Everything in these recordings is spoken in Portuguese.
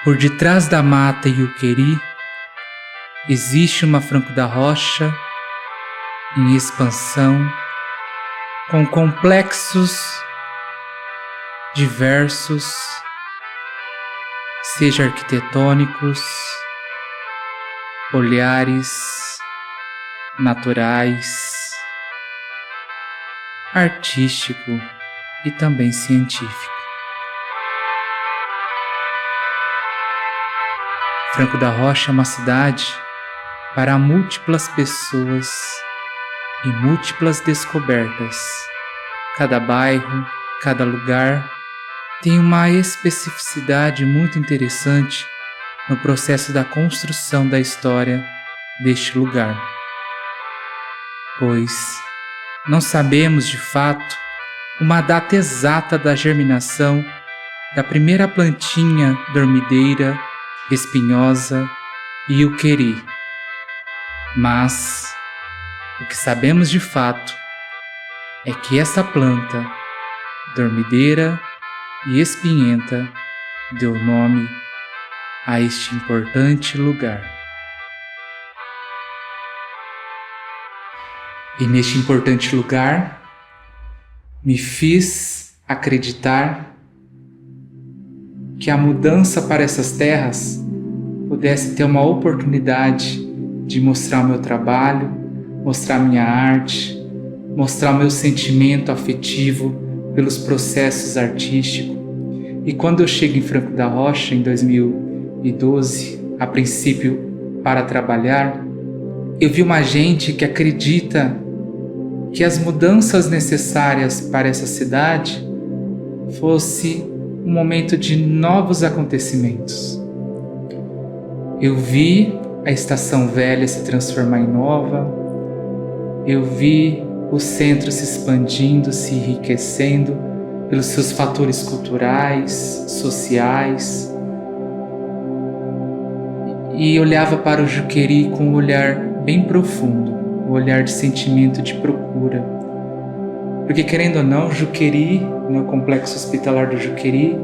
Por detrás da mata Yuqueri, existe uma Franco da Rocha em expansão, com complexos diversos, seja arquitetônicos, olhares, naturais, artístico e também científico. Franco da Rocha é uma cidade para múltiplas pessoas e múltiplas descobertas. Cada bairro, cada lugar tem uma especificidade muito interessante no processo da construção da história deste lugar, pois não sabemos de fato uma data exata da germinação da primeira plantinha dormideira, espinhosa e Yuqueri, mas o que sabemos de fato é que essa planta, dormideira e espinhenta, deu nome a este importante lugar. E neste importante lugar, me fiz acreditar que a mudança para essas terras pudesse ter uma oportunidade de mostrar o meu trabalho, mostrar minha arte, mostrar o meu sentimento afetivo pelos processos artísticos. E quando eu chego em Franco da Rocha, em 2012, a princípio para trabalhar, eu vi uma gente que acredita que as mudanças necessárias para essa cidade fosse um momento de novos acontecimentos. Eu vi a estação velha se transformar em nova, eu vi o centro se expandindo, se enriquecendo pelos seus fatores culturais, sociais, e olhava para o Yuqueri com um olhar bem profundo, um olhar de sentimento de procura. Porque, querendo ou não, o Yuqueri, no complexo hospitalar do Yuqueri,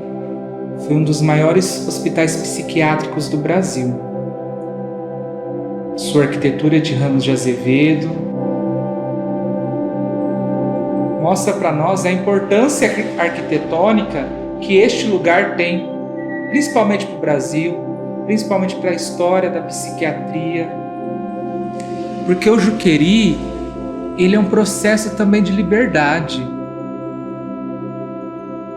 foi um dos maiores hospitais psiquiátricos do Brasil. Sua arquitetura é de Ramos de Azevedo mostra para nós a importância arquitetônica que este lugar tem, principalmente para o Brasil, principalmente para a história da psiquiatria. Porque o Yuqueri, ele é um processo também de liberdade.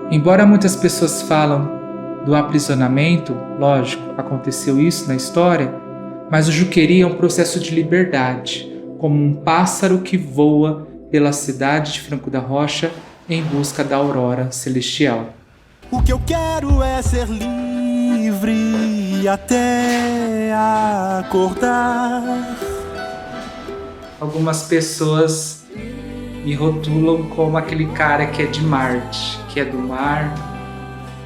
Embora muitas pessoas falam do aprisionamento, lógico, aconteceu isso na história, mas o Yuqueri é um processo de liberdade, como um pássaro que voa pela cidade de Franco da Rocha em busca da aurora celestial. O que eu quero é ser livre até acordar. Algumas pessoas me rotulam como aquele cara que é de Marte, que é do mar,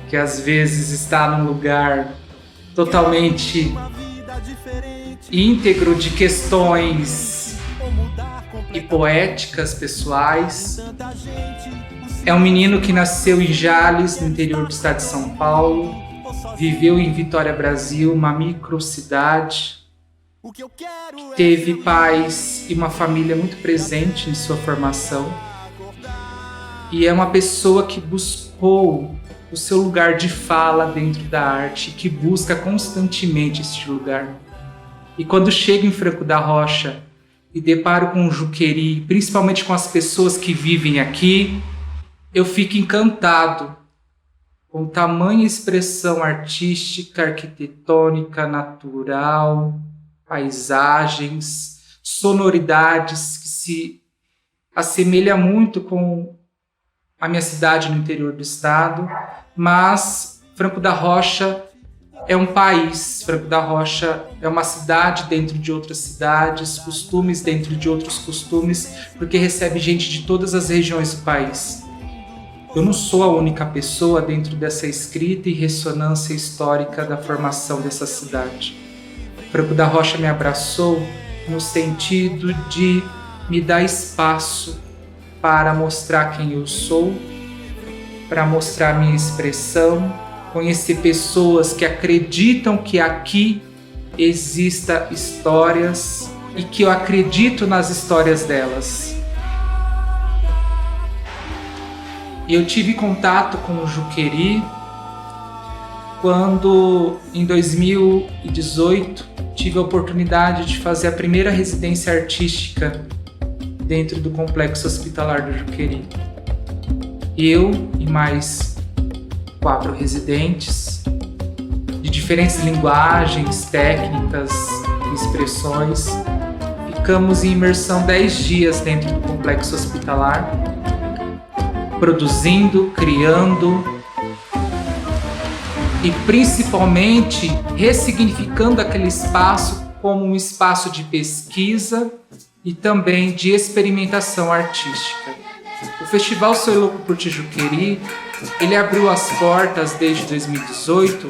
que às vezes está num lugar totalmente íntegro de questões e poéticas pessoais. É um menino que nasceu em Jales, no interior do estado de São Paulo, viveu em Vitória, Brasil, uma microcidade, que teve pais e uma família muito presente em sua formação, e é uma pessoa que buscou o seu lugar de fala dentro da arte, que busca constantemente este lugar. E quando chego em Franco da Rocha e deparo com o Yuqueri, principalmente com as pessoas que vivem aqui, eu fico encantado com tamanha expressão artística, arquitetônica, natural, paisagens, sonoridades que se assemelha muito com a minha cidade no interior do estado, mas Franco da Rocha é um país, Franco da Rocha é uma cidade dentro de outras cidades, costumes dentro de outros costumes, porque recebe gente de todas as regiões do país. Eu não sou a única pessoa dentro dessa escrita e ressonância histórica da formação dessa cidade. Franco da Rocha me abraçou no sentido de me dar espaço para mostrar quem eu sou, para mostrar minha expressão, conhecer pessoas que acreditam que aqui exista histórias e que eu acredito nas histórias delas. Eu tive contato com o Juqueri quando, em 2018, tive a oportunidade de fazer a primeira residência artística dentro do Complexo Hospitalar do Juqueri. Eu e mais 4 residentes, de diferentes linguagens, técnicas e expressões, ficamos em imersão 10 dias dentro do Complexo Hospitalar, produzindo, criando e principalmente ressignificando aquele espaço como um espaço de pesquisa e também de experimentação artística. O Festival Sou Louco por Tijuqueri, ele abriu as portas desde 2018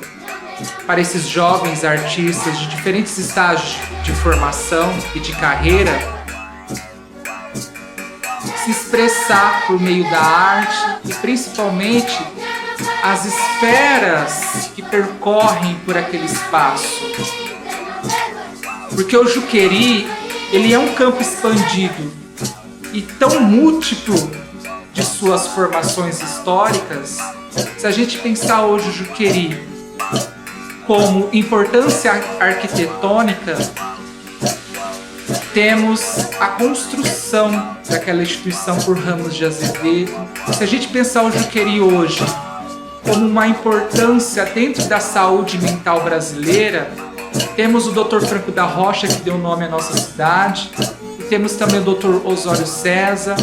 para esses jovens artistas de diferentes estágios de formação e de carreira se expressar por meio da arte e principalmente as esferas que percorrem por aquele espaço. Porque o Juqueri, ele é um campo expandido e tão múltiplo de suas formações históricas. Se a gente pensar hoje o Juqueri como importância arquitetônica, temos a construção daquela instituição por Ramos de Azevedo. Se a gente pensar o Juqueri hoje como uma importância dentro da saúde mental brasileira, temos o Dr. Franco da Rocha, que deu nome à nossa cidade, e temos também o Dr. Osório César,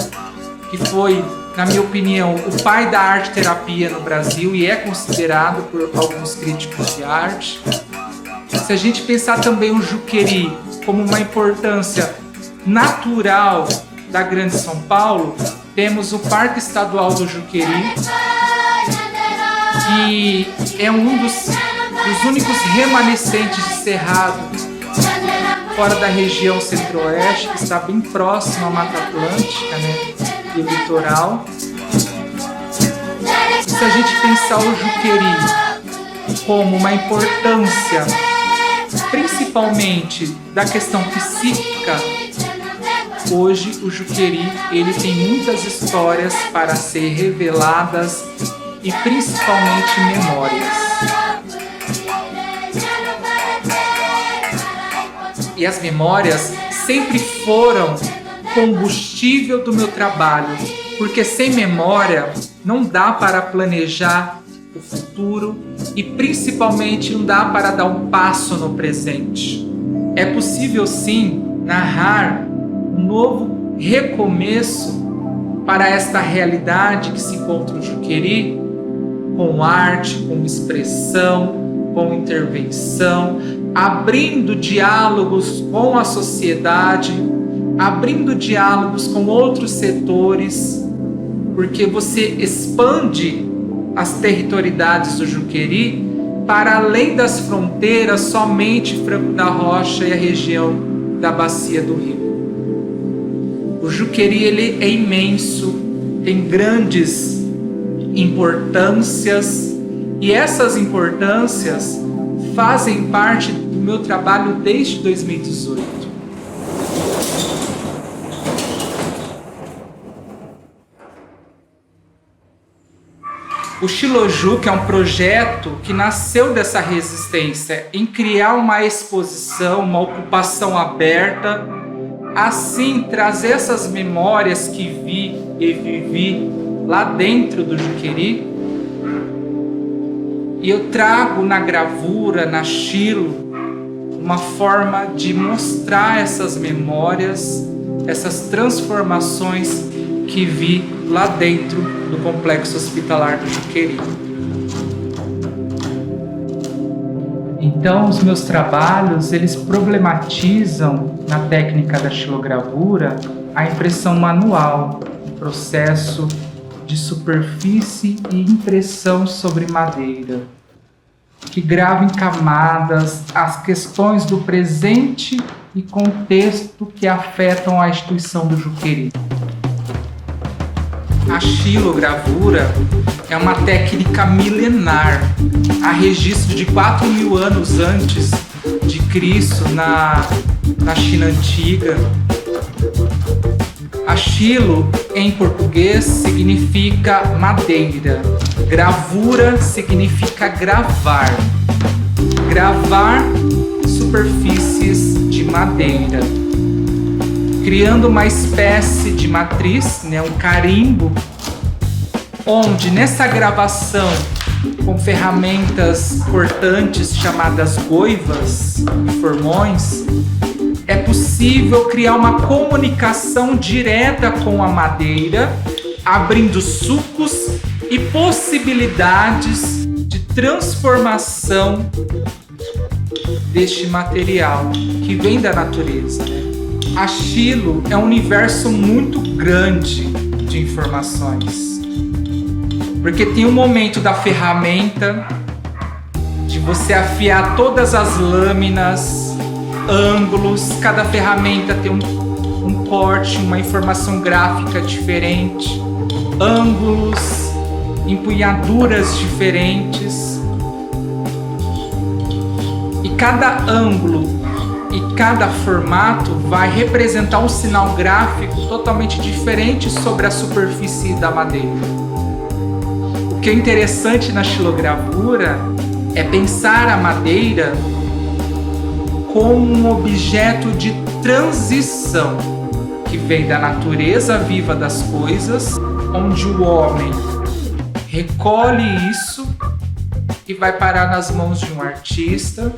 que foi, na minha opinião, o pai da arte-terapia no Brasil e é considerado por alguns críticos de arte. Se a gente pensar também o Juqueri como uma importância natural da Grande São Paulo, temos o Parque Estadual do Juqueri, que é um dos únicos remanescentes de cerrado fora da região centro-oeste, que está bem próximo à Mata Atlântica, né, e o litoral. E se a gente pensar o Juqueri como uma importância principalmente da questão psíquica, hoje o Juqueri, ele tem muitas histórias para ser reveladas e principalmente memórias. E as memórias sempre foram combustível do meu trabalho, porque sem memória não dá para planejar o futuro e principalmente não dá para dar um passo no presente. É possível sim narrar um novo recomeço para esta realidade que se encontra no Juqueri, com arte, com expressão, com intervenção, abrindo diálogos com a sociedade, abrindo diálogos com outros setores, porque você expande as territorialidades do Juqueri para além das fronteiras somente Franco da Rocha e a região da Bacia do Rio. O Juqueri, ele é imenso, tem grandes importâncias e essas importâncias fazem parte do meu trabalho desde 2018. O Xiloju, que é um projeto que nasceu dessa resistência em criar uma exposição, uma ocupação aberta, assim trazer essas memórias que vi e vivi lá dentro do Juqueri. E eu trago na gravura, na Xilo, uma forma de mostrar essas memórias, essas transformações que vi lá dentro do Complexo Hospitalar do Juqueri. Então, os meus trabalhos, eles problematizam na técnica da xilogravura a impressão manual, o processo de superfície e impressão sobre madeira, que grava em camadas as questões do presente e contexto que afetam a instituição do Juqueri. A xilogravura é uma técnica milenar. Há registro de 4.000 anos antes de Cristo na China antiga. A xilo, em português, significa madeira. Gravura significa gravar. Gravar superfícies de madeira, criando uma espécie de matriz, né, um carimbo, onde nessa gravação, com ferramentas cortantes chamadas goivas e formões, é possível criar uma comunicação direta com a madeira, abrindo sulcos e possibilidades de transformação deste material que vem da natureza, né? A xilo é um universo muito grande de informações, porque tem um momento da ferramenta, de você afiar todas as lâminas, ângulos, cada ferramenta tem um corte, uma informação gráfica diferente, ângulos, empunhaduras diferentes, e cada ângulo e cada formato vai representar um sinal gráfico totalmente diferente sobre a superfície da madeira. O que é interessante na xilogravura é pensar a madeira como um objeto de transição que vem da natureza viva das coisas, onde o homem recolhe isso e vai parar nas mãos de um artista.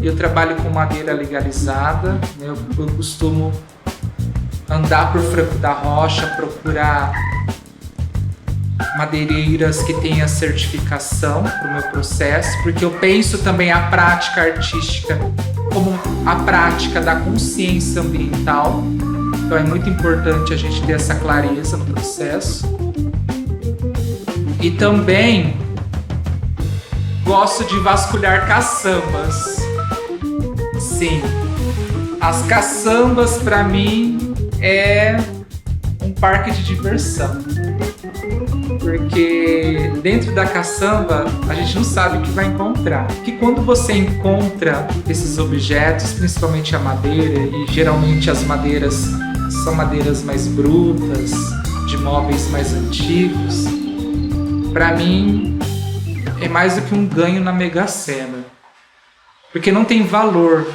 Eu trabalho com madeira legalizada, né? Eu costumo andar por Franco da Rocha, procurar madeireiras que tenham certificação para o meu processo, porque eu penso também a prática artística como a prática da consciência ambiental. Então é muito importante a gente ter essa clareza no processo. E também gosto de vasculhar caçambas. Sim, as caçambas para mim é um parque de diversão, porque dentro da caçamba a gente não sabe o que vai encontrar. Que quando você encontra esses objetos, principalmente a madeira, e geralmente as madeiras são madeiras mais brutas, de móveis mais antigos, para mim é mais do que um ganho na Mega Sena, porque não tem valor.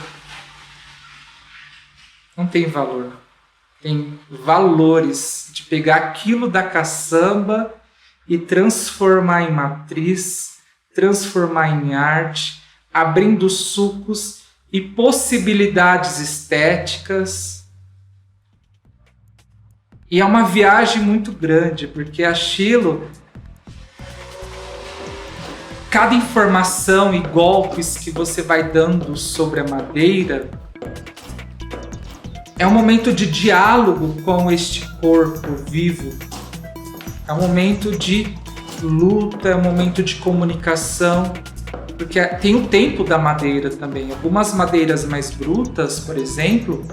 Não tem valor. Tem valores de pegar aquilo da caçamba e transformar em matriz, transformar em arte, abrindo sulcos e possibilidades estéticas. E é uma viagem muito grande, porque a xilo, cada informação e golpes que você vai dando sobre a madeira é um momento de diálogo com este corpo vivo. É um momento de luta, é um momento de comunicação, porque tem o tempo da madeira também. Algumas madeiras mais brutas, por exemplo,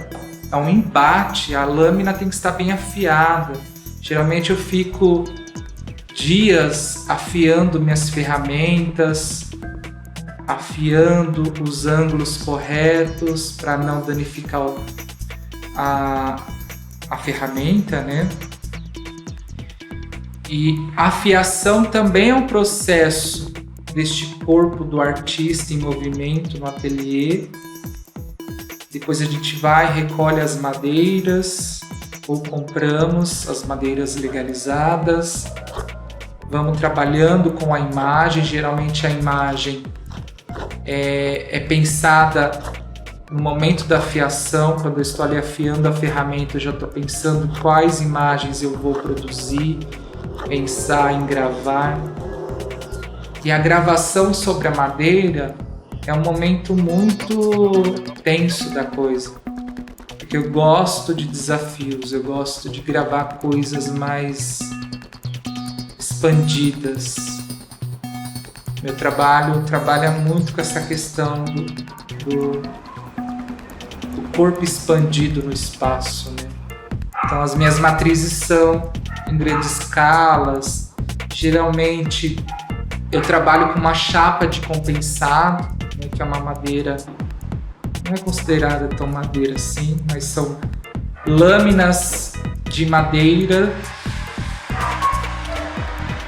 é um embate, a lâmina tem que estar bem afiada. Geralmente eu fico dias afiando minhas ferramentas, afiando os ângulos corretos para não danificar a ferramenta, né? E a afiação também é um processo deste corpo do artista em movimento no ateliê. Depois a gente vai, recolhe as madeiras ou compramos as madeiras legalizadas. Vamos trabalhando com a imagem. Geralmente a imagem é pensada no momento da afiação. Quando eu estou ali afiando a ferramenta, eu já estou pensando quais imagens eu vou produzir, pensar em gravar. E a gravação sobre a madeira é um momento muito tenso da coisa, porque eu gosto de desafios, eu gosto de gravar coisas mais expandidas. Meu trabalho trabalha muito com essa questão do corpo expandido no espaço, né? Então as minhas matrizes são em grandes escalas. Geralmente eu trabalho com uma chapa de compensado, né, que é uma madeira, não é considerada tão madeira assim, mas são lâminas de madeira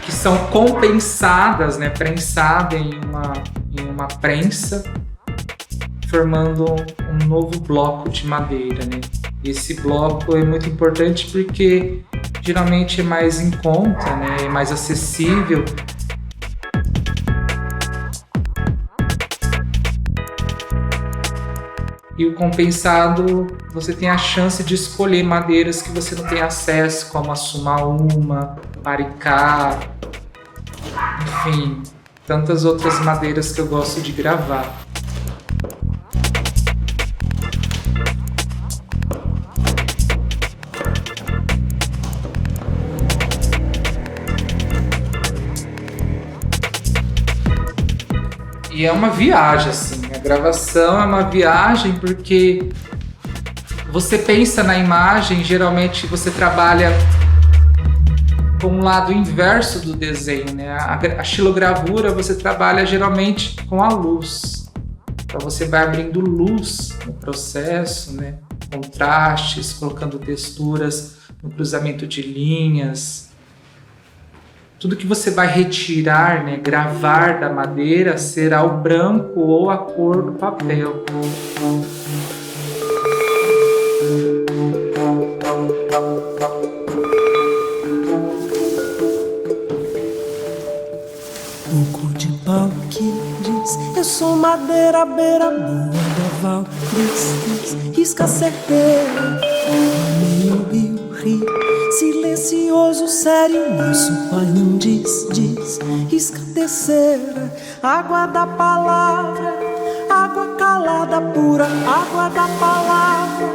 que são compensadas, né, prensadas em uma prensa, formando um novo bloco de madeira, né? Esse bloco é muito importante porque geralmente é mais em conta, né, é mais acessível. E o compensado, você tem a chance de escolher madeiras que você não tem acesso, como a sumaúma, maricá, enfim, tantas outras madeiras que eu gosto de gravar. E é uma viagem, assim, a gravação é uma viagem porque você pensa na imagem, geralmente você trabalha com um lado inverso do desenho, né? A xilogravura você trabalha geralmente com a luz, então você vai abrindo luz no processo, né? Contrastes, colocando texturas no cruzamento de linhas. Tudo que você vai retirar, né, gravar da madeira, será o branco ou a cor do papel. Pouco de pau que diz: eu sou madeira, beira boa, doval, risca certeira, meio rio. Silencioso, sério, nosso pai não diz, risca terceira, água da palavra, água calada pura, água da palavra,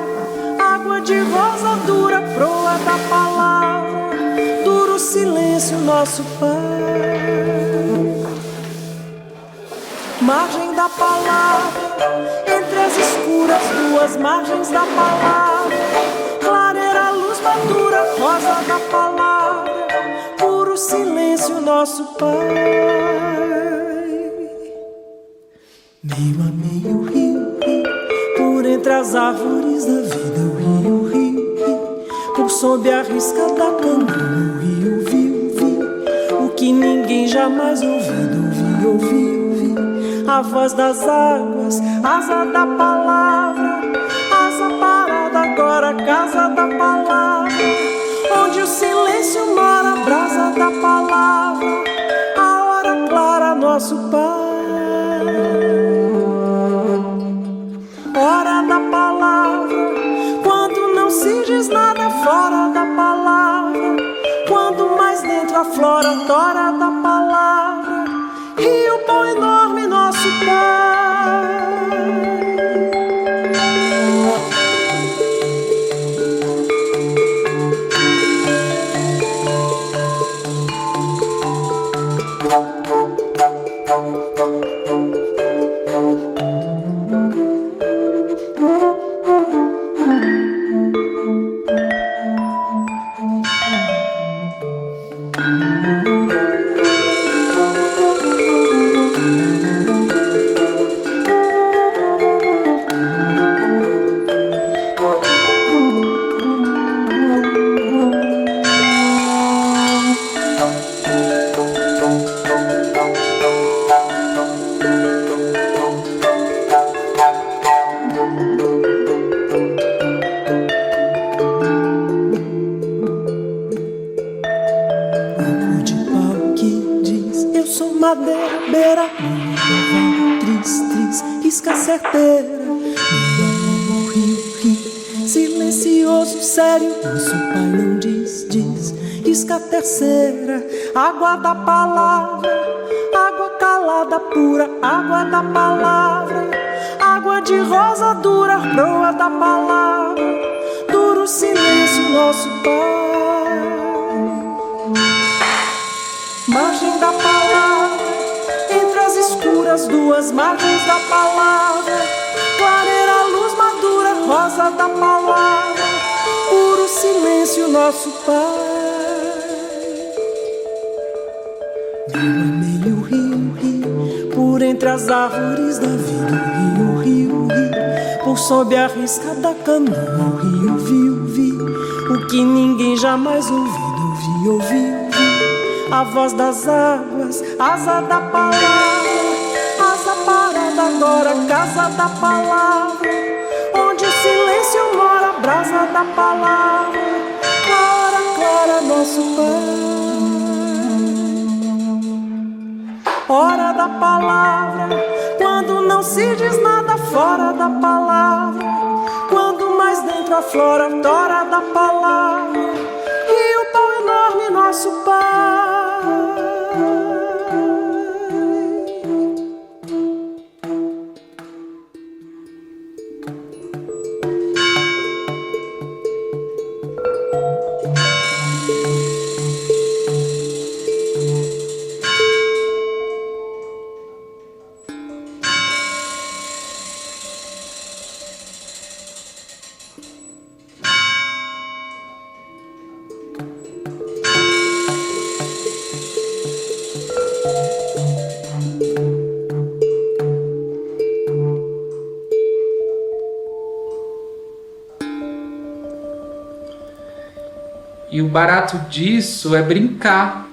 água de rosa dura, proa da palavra, duro silêncio, nosso pai. Margem da palavra, entre as escuras duas margens da palavra, clareira, luz madura, rosa da palavra, puro silêncio, nosso Pai. Meio a meio, rio, por entre as árvores da vida, o rio, por sob a risca da canoa, o rio, vi, o que ninguém jamais ouviu, a voz das águas, asa da palavra, asa parada agora, casa da palavra, onde o silêncio mora, brasa da palavra, a hora clara, nosso Pai. Hora da palavra, quando não se diz nada fora da palavra, quando mais dentro aflora, tora da palavra, rio bom enorme, nosso Pai. Madeira, beira, tris, risca certeira, rio, silencioso, sério, nosso Pai não diz, risca terceira, água da palavra, água calada pura, água da palavra, água de rosa dura, proa da palavra, duro silêncio, nosso Pai. Margem da palavra, entre as escuras duas margens da palavra, clareira, luz madura, rosa da palavra, puro silêncio, nosso Pai. as árvores da vida, o rio, por sob a risca da canoa, o rio vi o que ninguém jamais ouviu, ouvi a voz das águas, asa da palavra, asa parada agora, casa da palavra, onde o silêncio mora, brasa da palavra, clara, nosso Pai. Hora da palavra, quando não se diz nada fora da palavra, quando mais dentro aflora, tora da palavra, e o pão enorme, nosso Pai. E o barato disso é brincar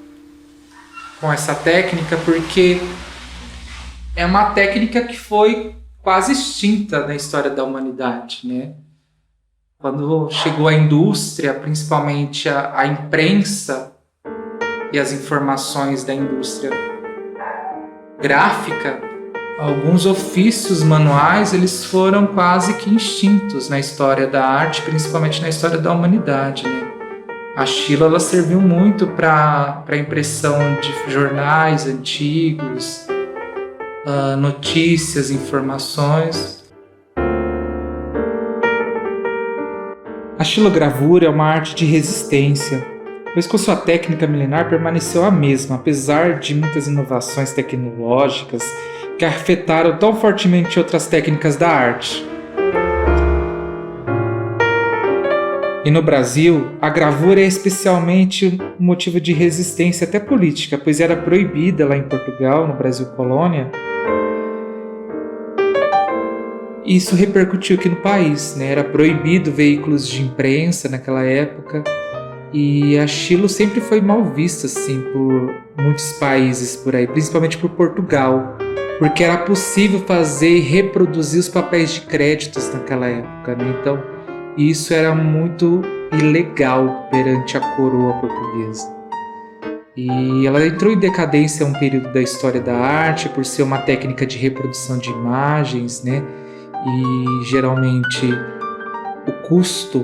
com essa técnica, porque é uma técnica que foi quase extinta na história da humanidade, né? Quando chegou a indústria, principalmente a imprensa e as informações da indústria gráfica, alguns ofícios manuais eles foram quase que extintos na história da arte, principalmente na história da humanidade, né? A Chila ela serviu muito para a impressão de jornais antigos, notícias, informações. A xilogravura é uma arte de resistência, pois com sua técnica milenar permaneceu a mesma, apesar de muitas inovações tecnológicas que afetaram tão fortemente outras técnicas da arte. E no Brasil, a gravura é especialmente um motivo de resistência até política, pois era proibida lá em Portugal, no Brasil colônia. E isso repercutiu aqui no país, né? Era proibido veículos de imprensa naquela época. E a Chilo sempre foi mal vista assim, por muitos países por aí, principalmente por Portugal, porque era possível fazer e reproduzir os papéis de créditos naquela época, né? Então, isso era muito ilegal perante a coroa portuguesa. E ela entrou em decadência um período da história da arte por ser uma técnica de reprodução de imagens, né? E geralmente o custo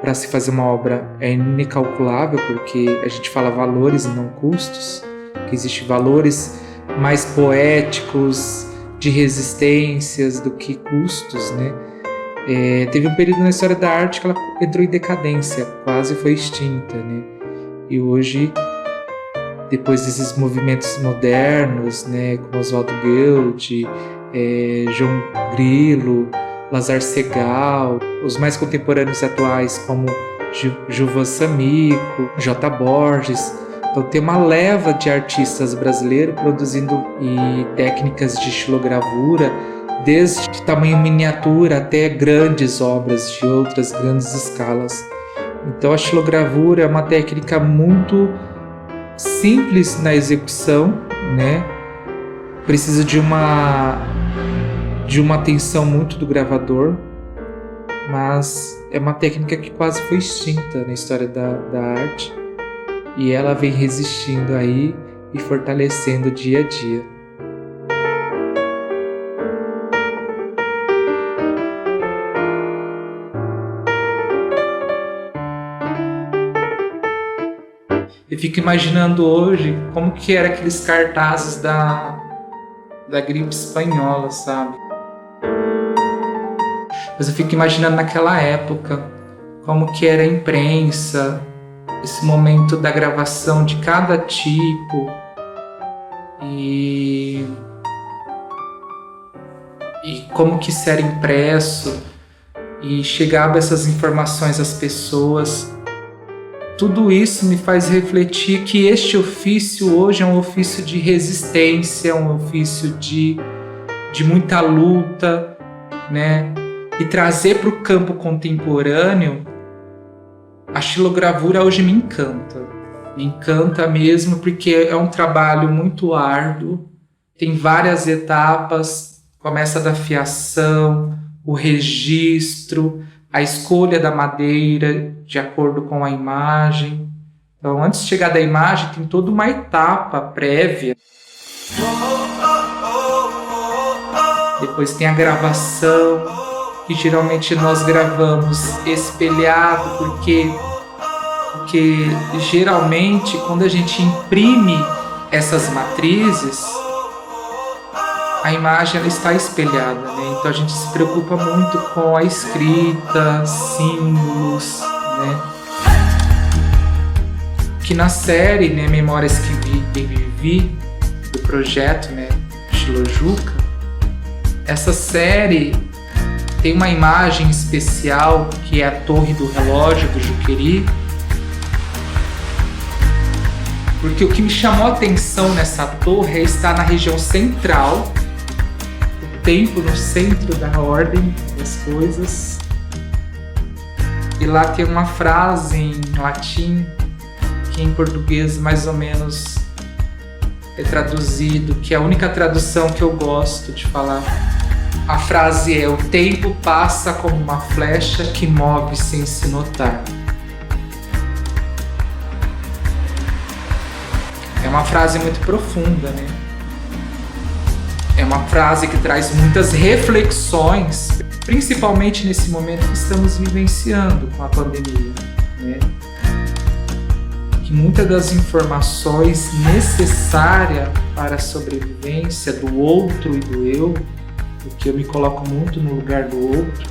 para se fazer uma obra é incalculável, porque a gente fala valores e não custos, que existem valores mais poéticos de resistências do que custos, né? Teve um período na história da arte que ela entrou em decadência, quase foi extinta, né? E hoje, depois desses movimentos modernos, né, como Oswaldo Guild, João Grilo, Lazar Segal, os mais contemporâneos atuais como Gilvan Samico, J. Borges. Então tem uma leva de artistas brasileiros produzindo técnicas de xilogravura, desde tamanho miniatura até grandes obras de outras grandes escalas. Então a xilogravura é uma técnica muito simples na execução, né? Precisa de uma atenção muito do gravador, mas é uma técnica que quase foi extinta na história da arte, e ela vem resistindo aí e fortalecendo dia a dia. Eu fico imaginando hoje como que eram aqueles cartazes da gripe espanhola, sabe? Mas eu fico imaginando naquela época como que era a imprensa, esse momento da gravação de cada tipo e como que isso era impresso e chegava essas informações às pessoas. Tudo isso me faz refletir que este ofício hoje é um ofício de resistência, um ofício de de muita luta, né? E trazer para o campo contemporâneo, a xilogravura hoje me encanta. Me encanta mesmo porque é um trabalho muito árduo, tem várias etapas, começa da fiação, o registro, a escolha da madeira de acordo com a imagem. Então, antes de chegar da imagem, tem toda uma etapa prévia. Depois tem a gravação, que geralmente nós gravamos espelhado, porque geralmente quando a gente imprime essas matrizes, a imagem ela está espelhada, né? Então a gente se preocupa muito com a escrita, símbolos, né? Que na série, né, Memórias que Vivi, do projeto, né, Xilojuca, essa série tem uma imagem especial que é a Torre do Relógio do Juqueri, porque o que me chamou a atenção nessa torre é estar na região central, o tempo no centro da ordem das coisas, e lá tem uma frase em latim que em português mais ou menos é traduzido, que é a única tradução que eu gosto de falar. A frase é: o tempo passa como uma flecha que move sem se notar. É uma frase muito profunda, né? É uma frase que traz muitas reflexões, principalmente nesse momento que estamos vivenciando com a pandemia, né? Que muitas das informações necessárias para a sobrevivência do outro e do eu, porque eu me coloco muito no lugar do outro,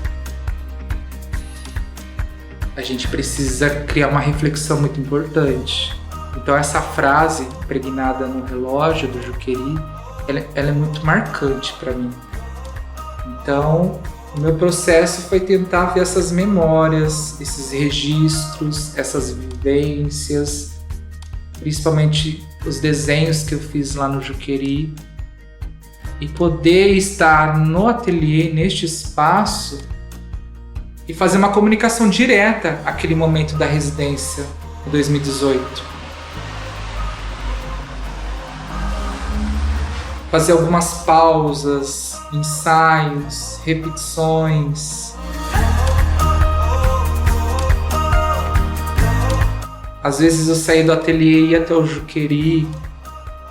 a gente precisa criar uma reflexão muito importante. Então essa frase impregnada no relógio do Juqueri, ela é muito marcante para mim. Então o meu processo foi tentar ver essas memórias, esses registros, essas vivências, principalmente os desenhos que eu fiz lá no Juqueri, e poder estar no ateliê, neste espaço, e fazer uma comunicação direta àquele momento da residência em 2018. Fazer algumas pausas, ensaios, repetições. Às vezes eu saía do ateliê e ia até o Juqueri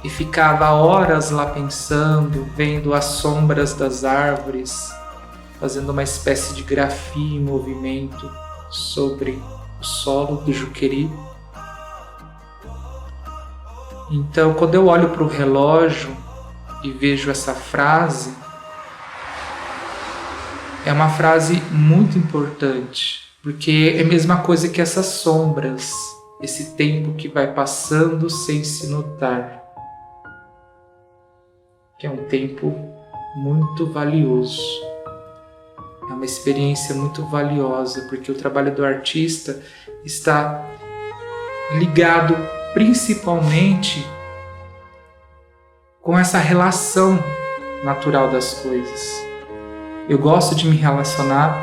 e ficava horas lá pensando, vendo as sombras das árvores, fazendo uma espécie de grafia em movimento sobre o solo do Juqueri. Então, quando eu olho para o relógio e vejo essa frase, é uma frase muito importante, porque é a mesma coisa que essas sombras, esse tempo que vai passando sem se notar, que é um tempo muito valioso, é uma experiência muito valiosa, porque o trabalho do artista está ligado principalmente com essa relação natural das coisas. Eu gosto de me relacionar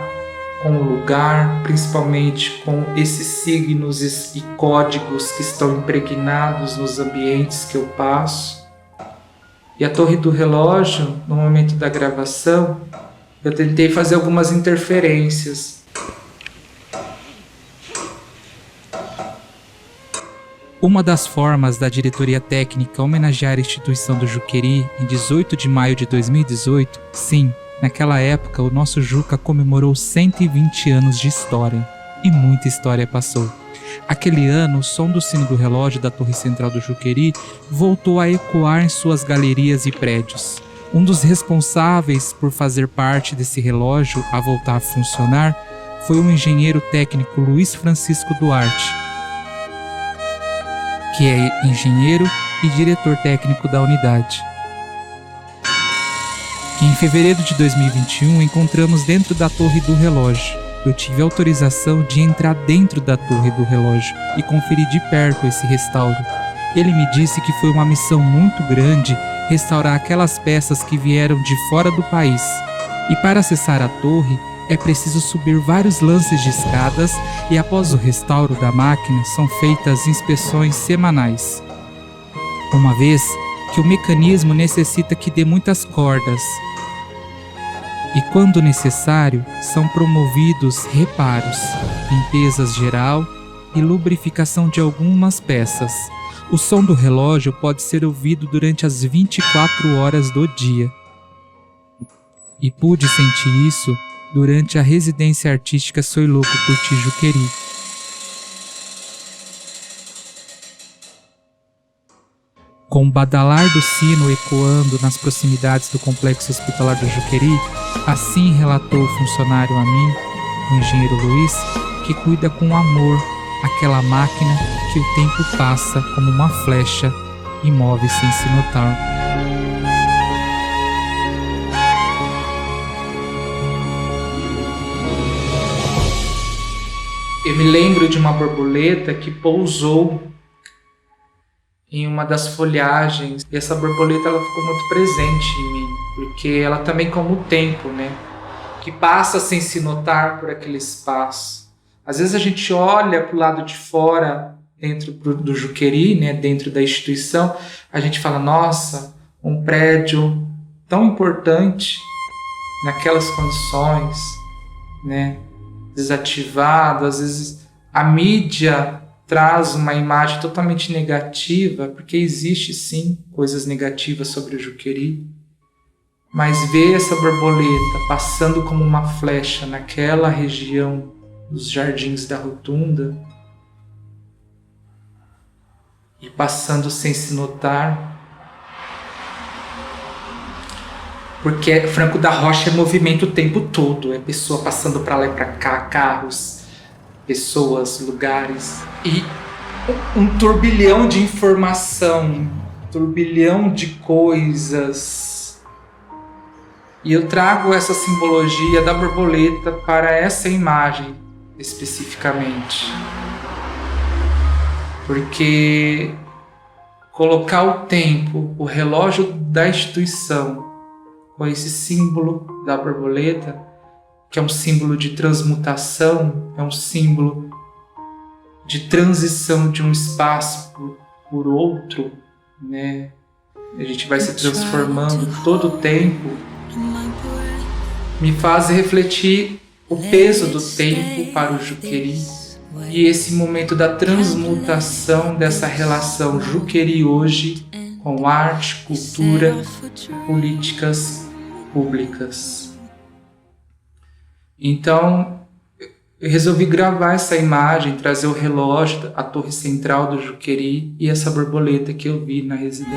com o lugar, principalmente com esses signos e códigos que estão impregnados nos ambientes que eu passo. E a Torre do Relógio, no momento da gravação, eu tentei fazer algumas interferências. Uma das formas da diretoria técnica homenagear a instituição do Juqueri em 18 de maio de 2018, sim, naquela época o nosso Juca comemorou 120 anos de história, e muita história passou. Aquele ano, o som do sino do relógio da torre central do Juqueri voltou a ecoar em suas galerias e prédios. Um dos responsáveis por fazer parte desse relógio a voltar a funcionar foi o engenheiro técnico Luiz Francisco Duarte, que é engenheiro e diretor técnico da unidade, que em fevereiro de 2021 encontramos dentro da torre do relógio. Eu tive autorização de entrar dentro da torre do relógio e conferir de perto esse restauro. Ele me disse que foi uma missão muito grande restaurar aquelas peças que vieram de fora do país. E para acessar a torre, é preciso subir vários lances de escadas e após o restauro da máquina são feitas inspeções semanais. Uma vez que o mecanismo necessita que dê muitas cordas. E quando necessário, são promovidos reparos, limpezas geral e lubrificação de algumas peças. O som do relógio pode ser ouvido durante as 24 horas do dia. E pude sentir isso durante a residência artística Soy Louco por Ti Juqueri. Com o badalar do sino ecoando nas proximidades do complexo hospitalar do Juqueri, assim relatou o funcionário a mim, o engenheiro Luiz, que cuida com amor aquela máquina que o tempo passa como uma flecha e move sem se notar. Eu me lembro de uma borboleta que pousou em uma das folhagens, e essa borboleta ela ficou muito presente em mim, porque ela também como o tempo, né, que passa sem se notar por aquele espaço. Às vezes a gente olha para o lado de fora, dentro do Juqueri, né, dentro da instituição, a gente fala, nossa, um prédio tão importante naquelas condições, né, desativado. Às vezes a mídia traz uma imagem totalmente negativa, porque existe sim coisas negativas sobre o Juqueri, mas ver essa borboleta passando como uma flecha naquela região dos jardins da Rotunda e passando sem se notar, porque Franco da Rocha é movimento o tempo todo, é pessoa passando para lá e para cá, carros, pessoas, lugares, e um turbilhão de informação, um turbilhão de coisas. E eu trago essa simbologia da borboleta para essa imagem especificamente, porque colocar o tempo, o relógio da instituição, com esse símbolo da borboleta, que é um símbolo de transmutação, é um símbolo de transição de um espaço por outro, né? A gente vai se transformando todo o tempo, me faz refletir o peso do tempo para o Juqueri e esse momento da transmutação dessa relação Juqueri hoje com arte, cultura e políticas públicas. Então, eu resolvi gravar essa imagem, trazer o relógio, a torre central do Juqueri e essa borboleta que eu vi na residência.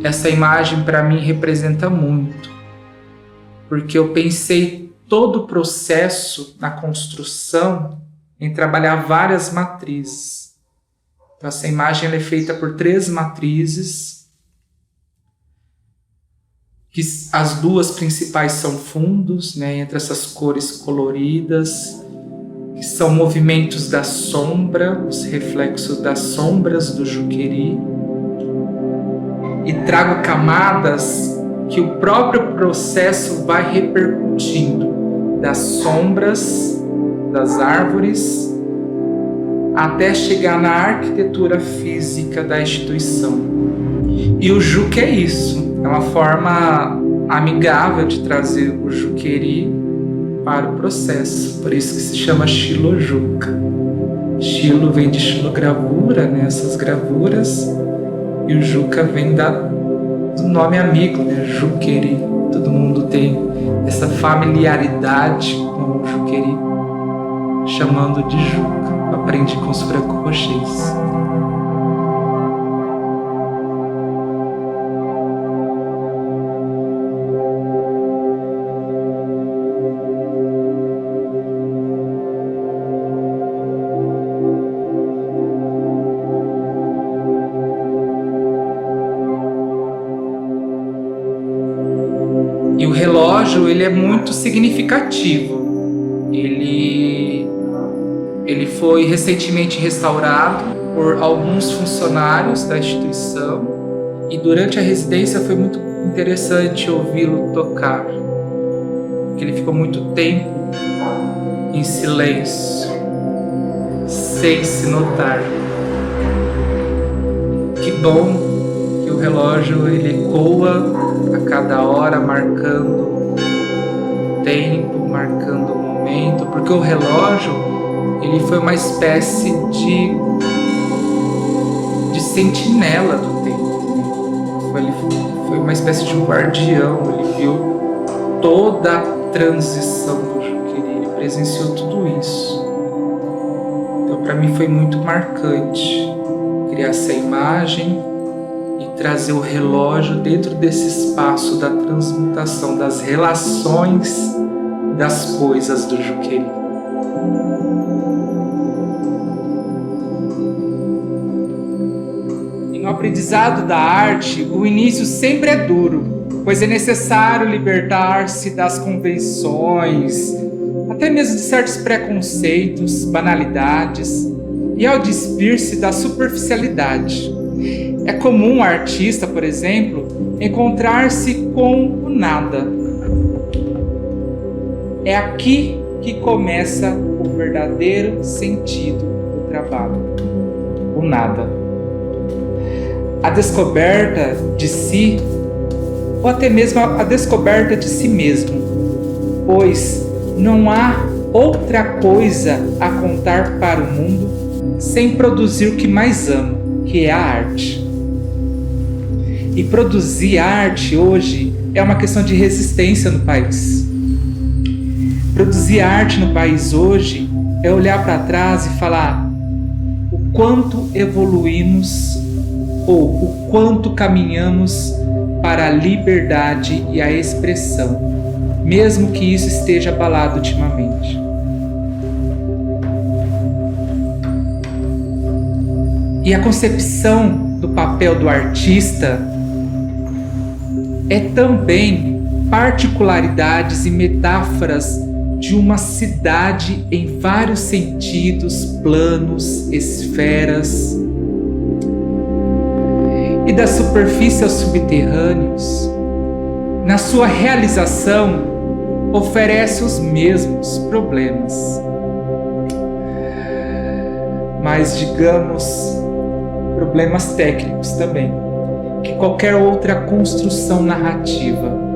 Essa imagem para mim representa muito, porque eu pensei todo o processo na construção em trabalhar várias matrizes. Então, essa imagem ela é feita por 3 matrizes, que as 2 principais são fundos, né, entre essas cores coloridas, que são movimentos da sombra, os reflexos das sombras do Juqueri, e trago camadas que o próprio processo vai repercutindo, das sombras das árvores até chegar na arquitetura física da instituição. E o Juque é isso, é uma forma amigável de trazer o Juqueri para o processo, por isso que se chama xilojuca. Xilo vem de xilogravura, né, essas gravuras, e o Juca vem do nome amigo, né, Juqueri. Todo mundo tem essa familiaridade com o Juqueri, chamando de Juca. Aprendi com os franco-rochês. relógio ele é muito significativo. Ele foi recentemente restaurado por alguns funcionários da instituição e durante a residência foi muito interessante ouvi-lo tocar, porque ele ficou muito tempo em silêncio, sem se notar. Que bom que o relógio ele ecoa a cada hora, marcando o tempo, marcando o momento, porque o relógio ele foi uma espécie de sentinela do tempo. Ele foi uma espécie de um guardião, ele viu toda a transição do Juqueri, ele presenciou tudo isso. Então para mim foi muito marcante criar essa imagem e trazer o relógio dentro desse espaço da transmutação, das relações das coisas do Juqueri. No aprendizado da arte, o início sempre é duro, pois é necessário libertar-se das convenções, até mesmo de certos preconceitos, banalidades, e ao despir-se da superficialidade. É comum o artista, por exemplo, encontrar-se com o nada. É aqui que começa o verdadeiro sentido do trabalho, o nada. A descoberta de si, ou até mesmo a descoberta de si mesmo, pois não há outra coisa a contar para o mundo sem produzir o que mais amo, que é a arte. E produzir arte hoje é uma questão de resistência no país. Produzir arte no país hoje é olhar para trás e falar o quanto evoluímos ou o quanto caminhamos para a liberdade e a expressão, mesmo que isso esteja abalado ultimamente. E a concepção do papel do artista é também particularidades e metáforas de uma cidade em vários sentidos, planos, esferas, e da superfície aos subterrâneos. Na sua realização, oferece os mesmos problemas, mas digamos problemas técnicos também, que qualquer outra construção narrativa.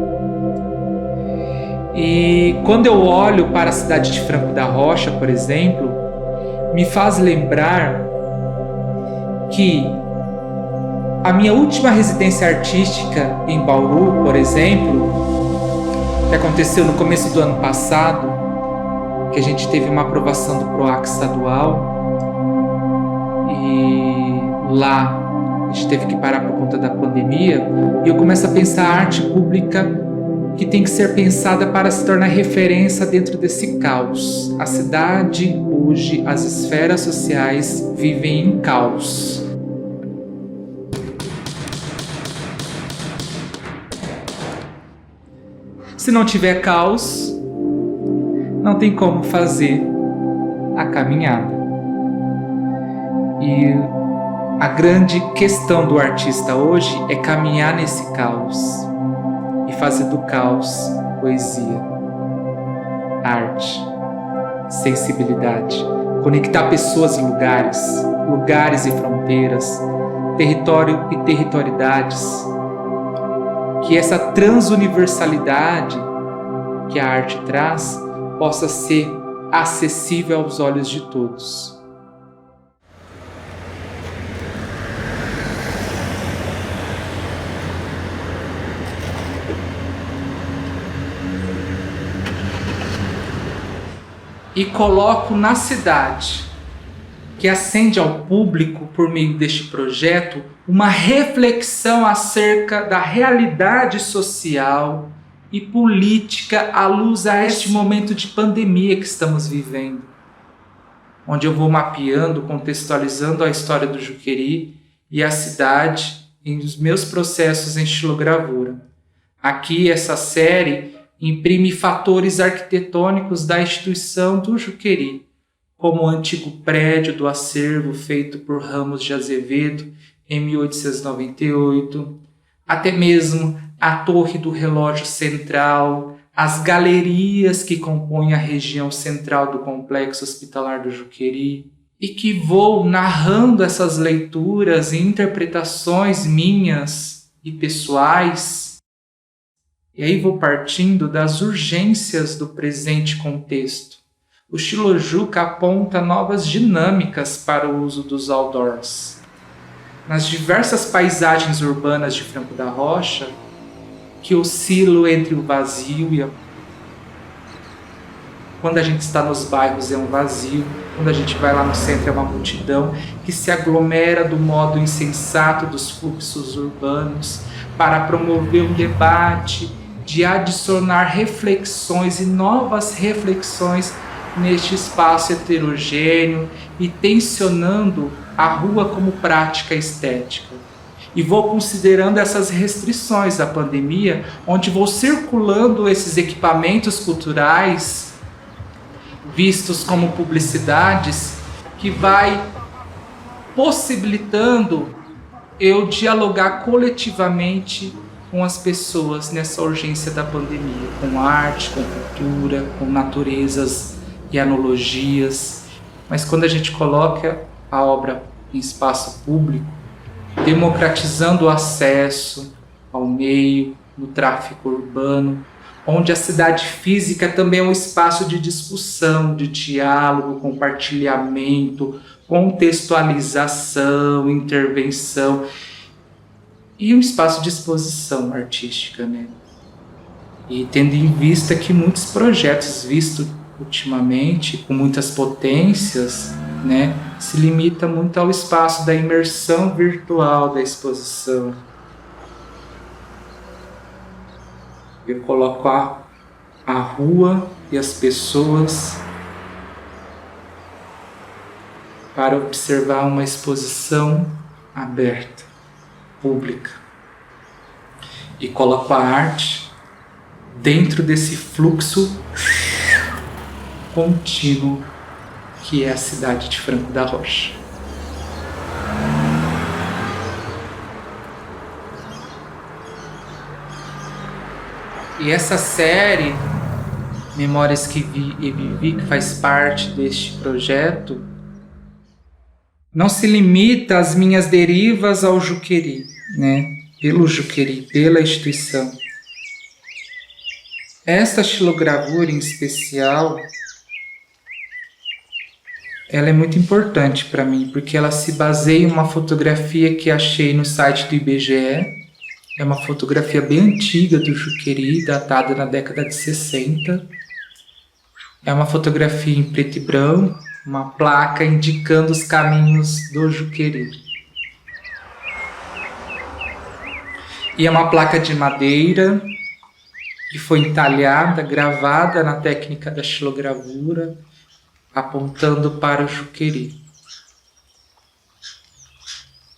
E quando eu olho para a cidade de Franco da Rocha, por exemplo, me faz lembrar que a minha última residência artística em Bauru, por exemplo, que aconteceu no começo do ano passado, que a gente teve uma aprovação do PROAC estadual, e lá a gente teve que parar por conta da pandemia, e eu começo a pensar a arte pública que tem que ser pensada para se tornar referência dentro desse caos. A cidade, hoje, as esferas sociais vivem em caos. Se não tiver caos, não tem como fazer a caminhada. E a grande questão do artista hoje é caminhar nesse caos e fazer do caos poesia, arte, sensibilidade, conectar pessoas e lugares, lugares e fronteiras, território e territorialidades. Que essa transuniversalidade que a arte traz possa ser acessível aos olhos de todos. E coloco na cidade, que acende ao público, por meio deste projeto, uma reflexão acerca da realidade social e política à luz a este momento de pandemia que estamos vivendo, onde eu vou mapeando, contextualizando a história do Juqueri e a cidade em os meus processos em estilogravura. Aqui, essa série imprime fatores arquitetônicos da instituição do Juqueri, como o antigo prédio do acervo feito por Ramos de Azevedo em 1898, até mesmo a torre do relógio central, as galerias que compõem a região central do complexo hospitalar do Juqueri, e que vou narrando essas leituras e interpretações minhas e pessoais, e aí vou partindo das urgências do presente contexto. O Xilojuca aponta novas dinâmicas para o uso dos outdoors. Nas diversas paisagens urbanas de Franco da Rocha, que oscilam entre o vazio e a... Quando a gente está nos bairros é um vazio, quando a gente vai lá no centro é uma multidão que se aglomera do modo insensato dos fluxos urbanos para promover um debate, de adicionar reflexões e novas reflexões neste espaço heterogêneo e tensionando a rua como prática estética. E vou considerando essas restrições da pandemia, onde vou circulando esses equipamentos culturais vistos como publicidades, que vai possibilitando eu dialogar coletivamente com as pessoas nessa urgência da pandemia, com arte, com cultura, com naturezas e analogias. Mas quando a gente coloca a obra em espaço público, democratizando o acesso ao meio, no tráfego urbano, onde a cidade física também é um espaço de discussão, de diálogo, compartilhamento, contextualização, intervenção e um espaço de exposição artística, né? E tendo em vista que muitos projetos vistos ultimamente, com muitas potências, né, se limita muito ao espaço da imersão virtual da exposição. Eu coloco a rua e as pessoas para observar uma exposição aberta, pública. E coloco a arte dentro desse fluxo contínuo que é a cidade de Franco da Rocha. E essa série, Memórias que Vi e Vivi, que faz parte deste projeto, não se limita às minhas derivas ao Juqueri, né? Pelo Juqueri, pela instituição. Esta xilogravura em especial, ela é muito importante para mim, porque ela se baseia em uma fotografia que achei no site do IBGE. É uma fotografia bem antiga do Juqueri, datada na década de 60. É uma fotografia em preto e branco, uma placa indicando os caminhos do Juqueri. E é uma placa de madeira que foi entalhada, gravada na técnica da xilogravura, apontando para o Juqueri.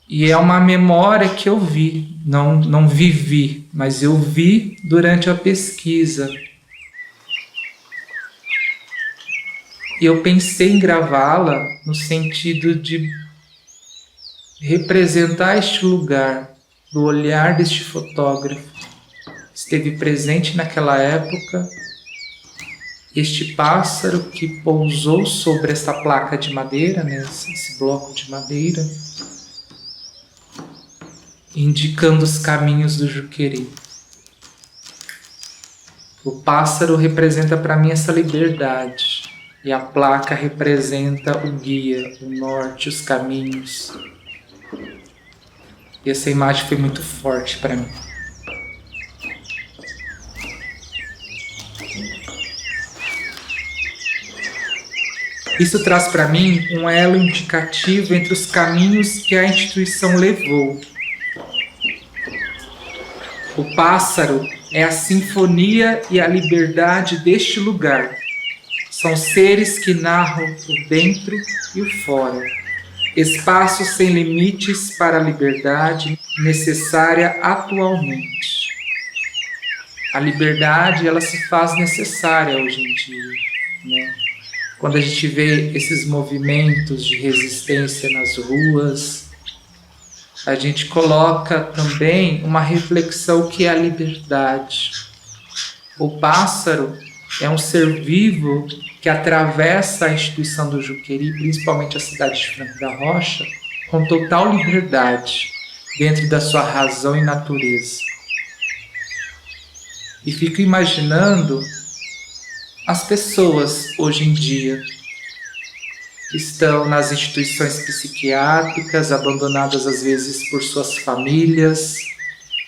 E é uma memória que eu vi, não vivi, mas eu vi durante a pesquisa. E eu pensei em gravá-la no sentido de representar este lugar, do olhar deste fotógrafo. Esteve presente naquela época, este pássaro que pousou sobre essa placa de madeira, né, esse bloco de madeira, indicando os caminhos do Juqueri. O pássaro representa para mim essa liberdade, e a placa representa o guia, o norte, os caminhos. E essa imagem foi muito forte para mim. Isso traz para mim um elo indicativo entre os caminhos que a instituição levou. O pássaro é a sinfonia e a liberdade deste lugar. São seres que narram o dentro e o fora. Espaços sem limites para a liberdade necessária atualmente. A liberdade, ela se faz necessária hoje em dia, né? Quando a gente vê esses movimentos de resistência nas ruas, a gente coloca também uma reflexão que é a liberdade. O pássaro é um ser vivo que atravessa a instituição do Juqueri, principalmente a cidade de Franco da Rocha, com total liberdade, dentro da sua razão e natureza. E fico imaginando as pessoas hoje em dia que estão nas instituições psiquiátricas, abandonadas às vezes por suas famílias,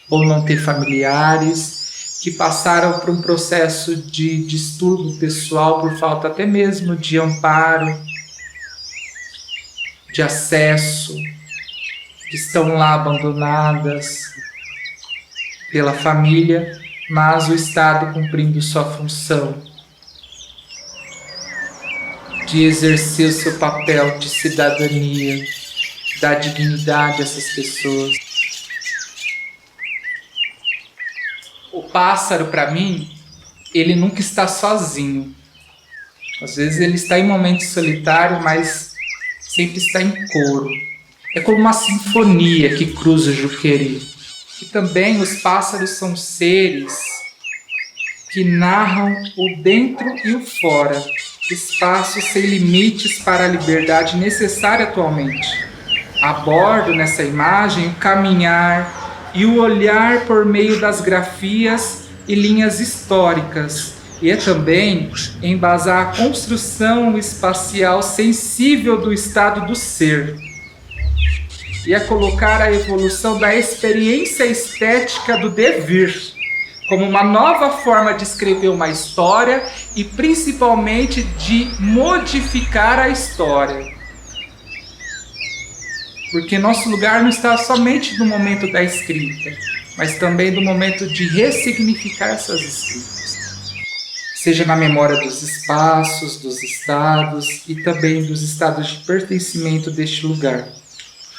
ou não ter familiares, que passaram por um processo de distúrbio pessoal por falta até mesmo de amparo, de acesso, que estão lá abandonadas pela família, mas o Estado cumprindo sua função de exercer o seu papel de cidadania, dar dignidade a essas pessoas. O pássaro, para mim, ele nunca está sozinho. Às vezes ele está em momentos solitários, mas sempre está em coro. É como uma sinfonia que cruza o Juqueri. E também os pássaros são seres que narram o dentro e o fora, espaços sem limites para a liberdade necessária atualmente. Abordo nessa imagem o caminhar e o olhar por meio das grafias e linhas históricas, e é também embasar a construção espacial sensível do estado do ser, e a colocar a evolução da experiência estética do devir como uma nova forma de escrever uma história e principalmente de modificar a história. Porque nosso lugar não está somente no momento da escrita, mas também no momento de ressignificar essas escritas. Seja na memória dos espaços, dos estados e também dos estados de pertencimento deste lugar.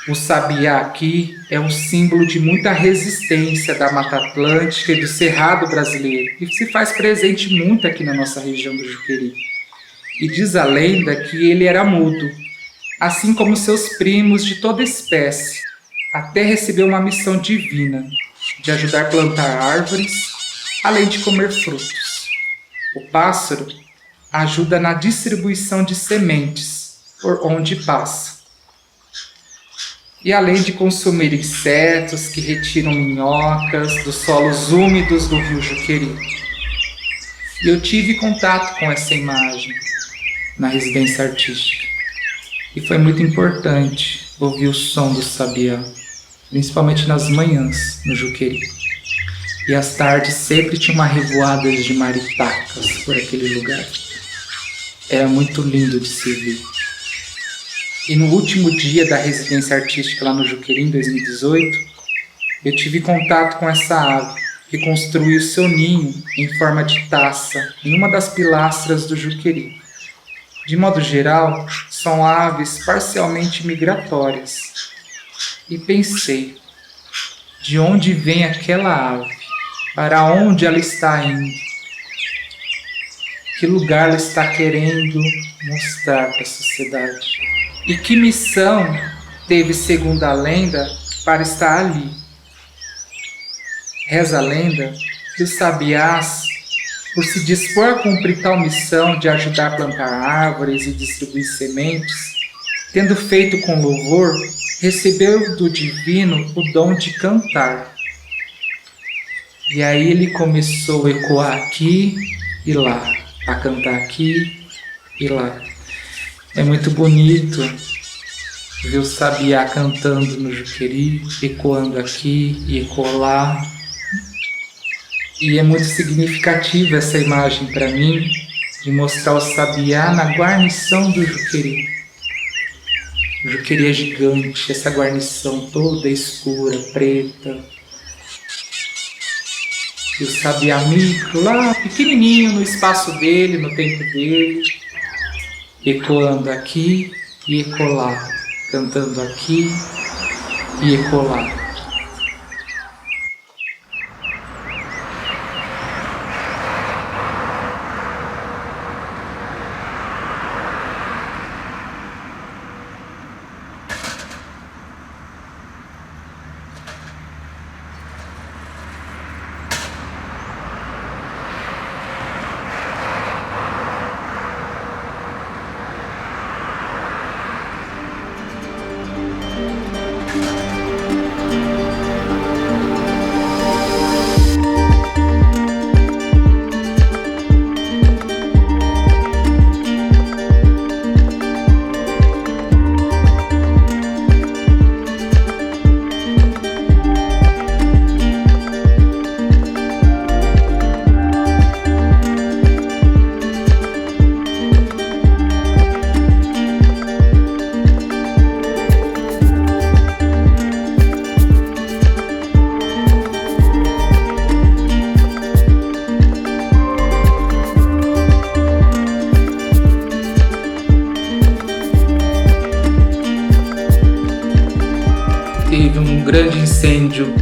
O sabiá aqui é um símbolo de muita resistência da Mata Atlântica e do Cerrado brasileiro, e se faz presente muito aqui na nossa região do Juqueri. E diz a lenda que ele era mudo, assim como seus primos de toda espécie, até receber uma missão divina de ajudar a plantar árvores, além de comer frutos. O pássaro ajuda na distribuição de sementes por onde passa. E além de consumir insetos que retiram minhocas dos solos úmidos do rio Juqueri. E eu tive contato com essa imagem na residência artística. E foi muito importante ouvir o som do sabiá, principalmente nas manhãs no Juqueri. E às tardes sempre tinha uma revoada de maritacas por aquele lugar. Era muito lindo de se ver. E no último dia da residência artística lá no Juqueri, em 2018, eu tive contato com essa ave, que construiu seu ninho em forma de taça, em uma das pilastras do Juqueri. De modo geral, são aves parcialmente migratórias. E pensei, de onde vem aquela ave? Para onde ela está indo? Que lugar ela está querendo mostrar para a sociedade? E que missão teve, segundo a lenda, para estar ali? Reza a lenda que os sabiás, por se dispor a cumprir tal missão de ajudar a plantar árvores e distribuir sementes, tendo feito com louvor, recebeu do divino o dom de cantar. E aí ele começou a ecoar aqui e lá, a cantar aqui e lá. É muito bonito ver o sabiá cantando no Juqueri, ecoando aqui e ecoar. E é muito significativa essa imagem para mim, de mostrar o sabiá na guarnição do Juqueri. O Juqueri é gigante, essa guarnição toda escura, preta. E o sabiá micro lá, pequenininho, no espaço dele, no tempo dele, ecoando aqui e ecolar, cantando aqui e ecolar. teve um grande incêndio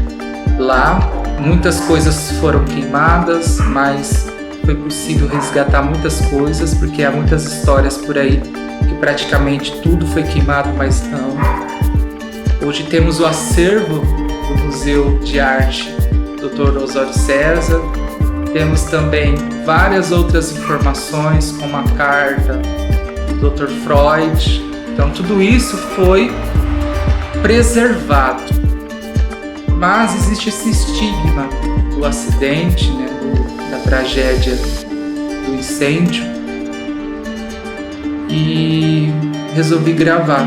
lá, muitas coisas foram queimadas, mas foi possível resgatar muitas coisas, porque há muitas histórias por aí que praticamente tudo foi queimado, mas não. Hoje temos o acervo do Museu de Arte Dr. Osório César, temos também várias outras informações, como a carta do Dr. Freud. Então tudo isso foi preservado. Mas existe esse estigma do acidente, né, da tragédia do incêndio, e resolvi gravar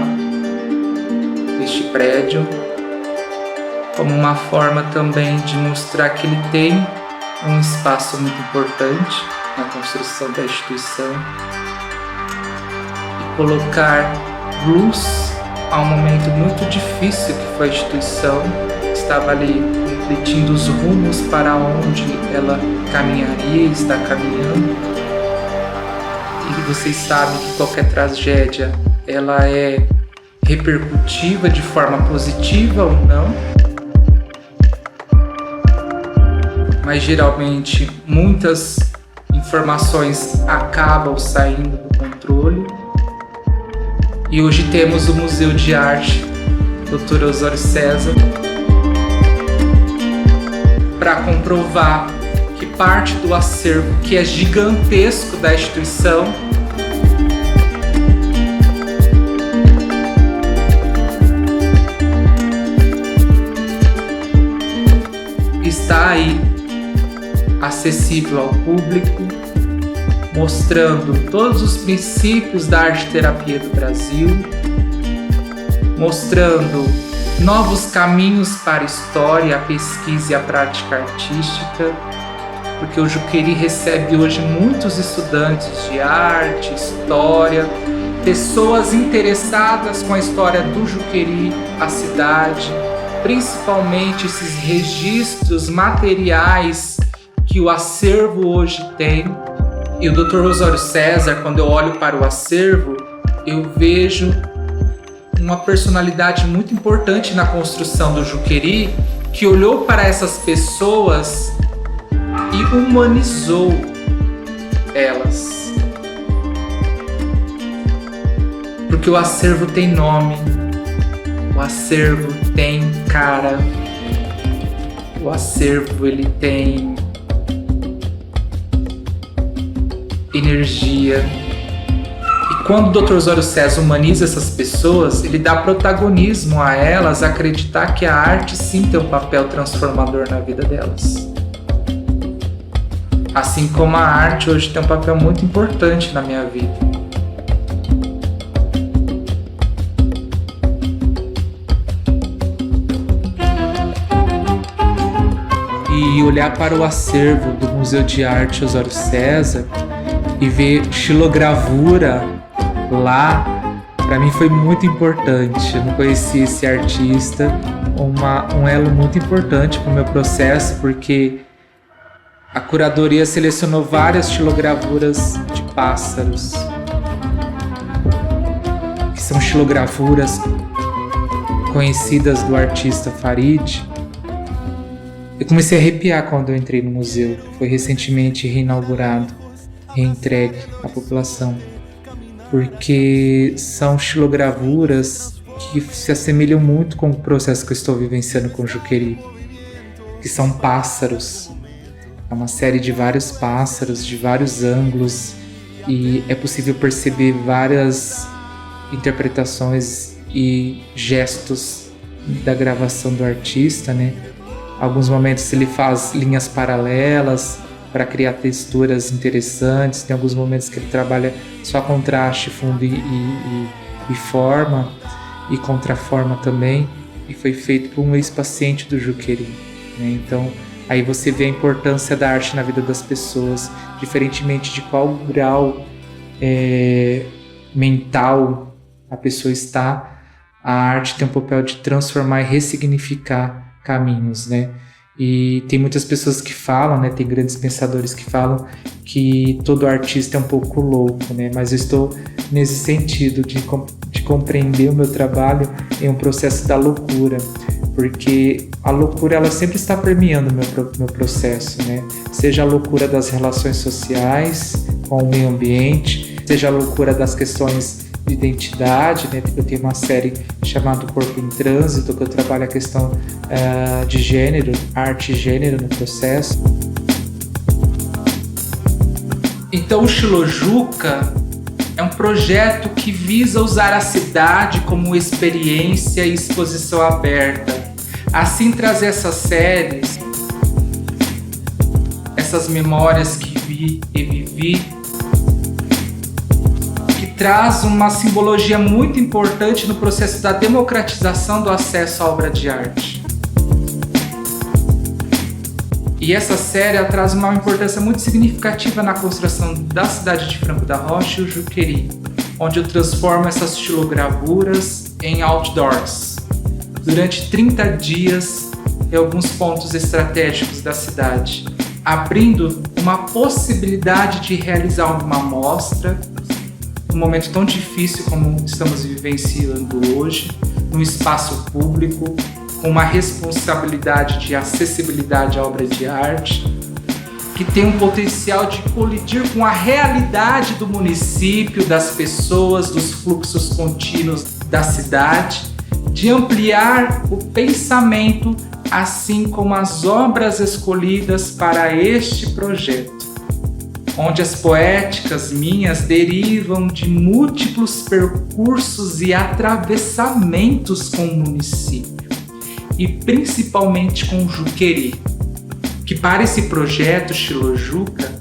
este prédio como uma forma também de mostrar que ele tem um espaço muito importante na construção da instituição e colocar luz a um momento muito difícil que foi a instituição. Estava ali refletindo os rumos para onde ela caminharia e está caminhando. E vocês sabem que qualquer tragédia ela é repercutiva de forma positiva ou não, mas geralmente muitas informações acabam saindo do controle. E hoje temos o Museu de Arte Dr. Osório César para comprovar que parte do acervo, que é gigantesco da instituição, está aí acessível ao público, mostrando todos os princípios da arte-terapia do Brasil, mostrando novos caminhos para a história, a pesquisa e a prática artística, porque o Juqueri recebe hoje muitos estudantes de arte, história, pessoas interessadas com a história do Juqueri, a cidade, principalmente esses registros materiais que o acervo hoje tem. E o Dr. Osório César, quando eu olho para o acervo, eu vejo uma personalidade muito importante na construção do Juqueri, que olhou para essas pessoas e humanizou elas. Porque o acervo tem nome, o acervo tem cara, o acervo ele tem energia. E quando o Dr. Osório César humaniza essas pessoas, ele dá protagonismo a elas, acreditar que a arte sim tem um papel transformador na vida delas. Assim como a arte hoje tem um papel muito importante na minha vida. E olhar para o acervo do Museu de Arte Osório César e ver xilogravura lá, para mim foi muito importante. Eu não conhecia esse artista, um elo muito importante para o meu processo, porque a curadoria selecionou várias xilogravuras de pássaros, que são xilogravuras conhecidas do artista Farid. Eu comecei a arrepiar quando eu entrei no museu. Foi recentemente reinaugurado, reentregue à população, porque são xilogravuras que se assemelham muito com o processo que eu estou vivenciando com o Juqueri, que são pássaros. É uma série de vários pássaros, de vários ângulos, e é possível perceber várias interpretações e gestos da gravação do artista, né? Alguns momentos ele faz linhas paralelas para criar texturas interessantes, tem alguns momentos que ele trabalha só contraste, fundo e forma, e contraforma também, e foi feito por um ex-paciente do Juqueri, né? Então aí você vê a importância da arte na vida das pessoas, diferentemente de qual grau mental a pessoa está, a arte tem um papel de transformar e ressignificar caminhos, né? E tem muitas pessoas que falam, né? Tem grandes pensadores que falam que todo artista é um pouco louco, né? Mas eu estou nesse sentido de compreender o meu trabalho em um processo da loucura, porque a loucura ela sempre está permeando meu processo, né? Seja a loucura das relações sociais com o meio ambiente, seja a loucura das questões de identidade, né? Eu tenho uma série chamada Corpo em Trânsito, que eu trabalho a questão de gênero, arte e gênero no processo. Então o Xilojuca é um projeto que visa usar a cidade como experiência e exposição aberta. Assim trazer essas séries, essas memórias que vi e vivi, que traz uma simbologia muito importante no processo da democratização do acesso à obra de arte. E essa série ela traz uma importância muito significativa na construção da cidade de Franco da Rocha e o Juqueri, onde eu transformo essas xilogravuras em outdoors. Durante 30 dias em alguns pontos estratégicos da cidade, abrindo uma possibilidade de realizar uma mostra, num momento tão difícil como estamos vivenciando hoje, num espaço público, com uma responsabilidade de acessibilidade à obra de arte, que tem um potencial de colidir com a realidade do município, das pessoas, dos fluxos contínuos da cidade, de ampliar o pensamento, assim como as obras escolhidas para este projeto, onde as poéticas minhas derivam de múltiplos percursos e atravessamentos com o município, e principalmente com o Juqueri, que para esse projeto Xilojuca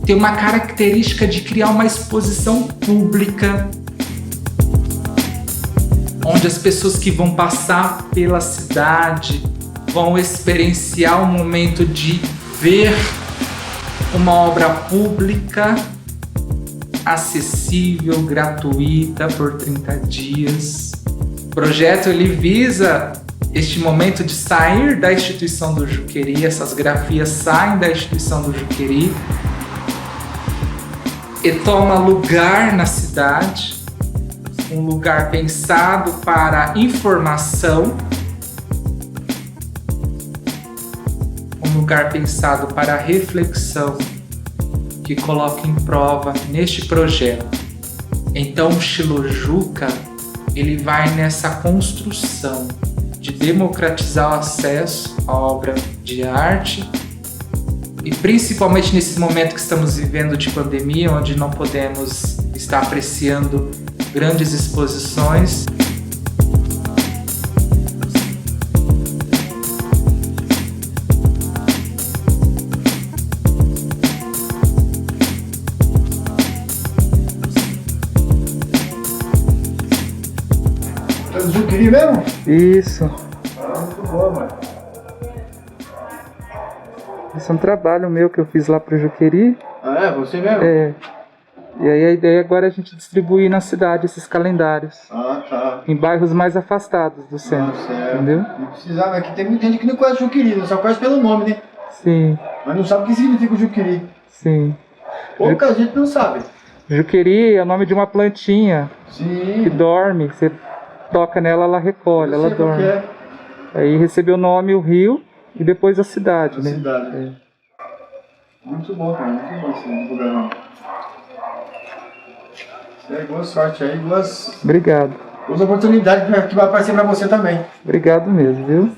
tem uma característica de criar uma exposição pública, onde as pessoas que vão passar pela cidade vão experienciar um momento de ver uma obra pública, acessível, gratuita, por 30 dias. O projeto ele visa este momento de sair da instituição do Juqueri, essas grafias saem da instituição do Juqueri e toma lugar na cidade, um lugar pensado para informação, um lugar pensado para reflexão, que coloca em prova neste projeto. Então o Xilojuca ele vai nessa construção de democratizar o acesso à obra de arte e principalmente nesse momento que estamos vivendo de pandemia, onde não podemos estar apreciando grandes exposições. É do Juqueri mesmo? Isso. Muito bom, mano. Esse é um trabalho meu que eu fiz lá pro Juqueri. Ah, é? Você mesmo? É. E aí a ideia agora é a gente distribuir na cidade esses calendários. Ah, tá. Em bairros mais afastados do centro, certo. entendeu? Não precisava, é que tem muita gente que não conhece o Juqueri, né? Só conhece pelo nome, né? Sim, Mas não sabe o que significa o Juqueri. sim. Pouca gente não sabe. Juqueri é o nome de uma plantinha Sim. que dorme, você toca nela, ela recolhe, Eu ela sei qual dorme. que é. Aí recebeu o nome o rio e depois a cidade, A né? cidade. É. Muito bom, cara. Muito bom esse programa. Boa sorte aí, boas Obrigado. oportunidades que vai aparecer pra você também. Obrigado mesmo, viu?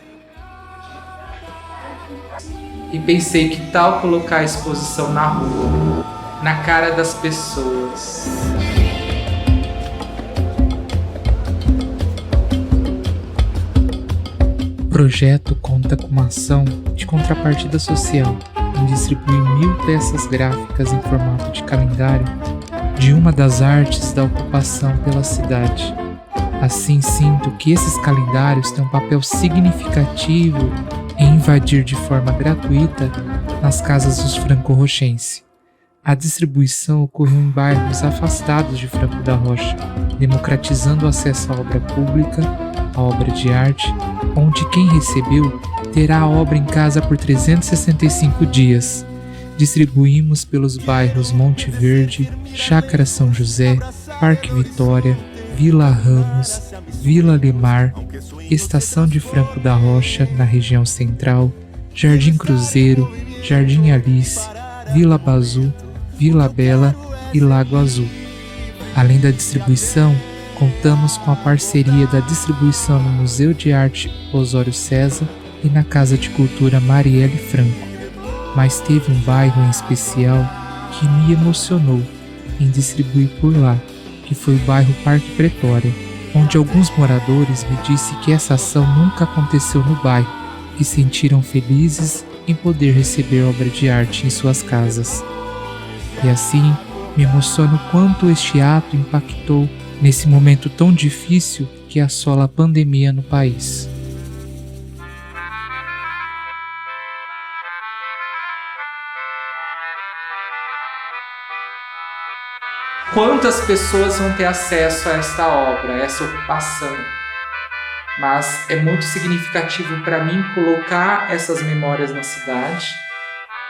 E pensei que tal colocar a exposição na rua, na cara das pessoas. O projeto conta com uma ação de contrapartida social em distribuir 1000 peças gráficas em formato de calendário de uma das artes da ocupação pela cidade. Assim, sinto que esses calendários têm um papel significativo em invadir de forma gratuita nas casas dos franco-rochenses. A distribuição ocorreu em bairros afastados de Franco da Rocha, democratizando o acesso à obra pública, à obra de arte, onde quem recebeu terá a obra em casa por 365 dias. Distribuímos pelos bairros Monte Verde, Chácara São José, Parque Vitória, Vila Ramos, Vila Limar, Estação de Franco da Rocha, na região central, Jardim Cruzeiro, Jardim Alice, Vila Bazu, Vila Bela e Lago Azul. Além da distribuição, contamos com a parceria da distribuição no Museu de Arte Osório César e na Casa de Cultura Marielle Franco. Mas teve um bairro em especial que me emocionou em distribuir por lá, que foi o bairro Parque Pretória, onde alguns moradores me disseram que essa ação nunca aconteceu no bairro e sentiram felizes em poder receber obra de arte em suas casas. E assim, me emociona o quanto este ato impactou nesse momento tão difícil que assola a pandemia no país. Quantas pessoas vão ter acesso a esta obra, a essa ocupação? Mas é muito significativo para mim colocar essas memórias na cidade,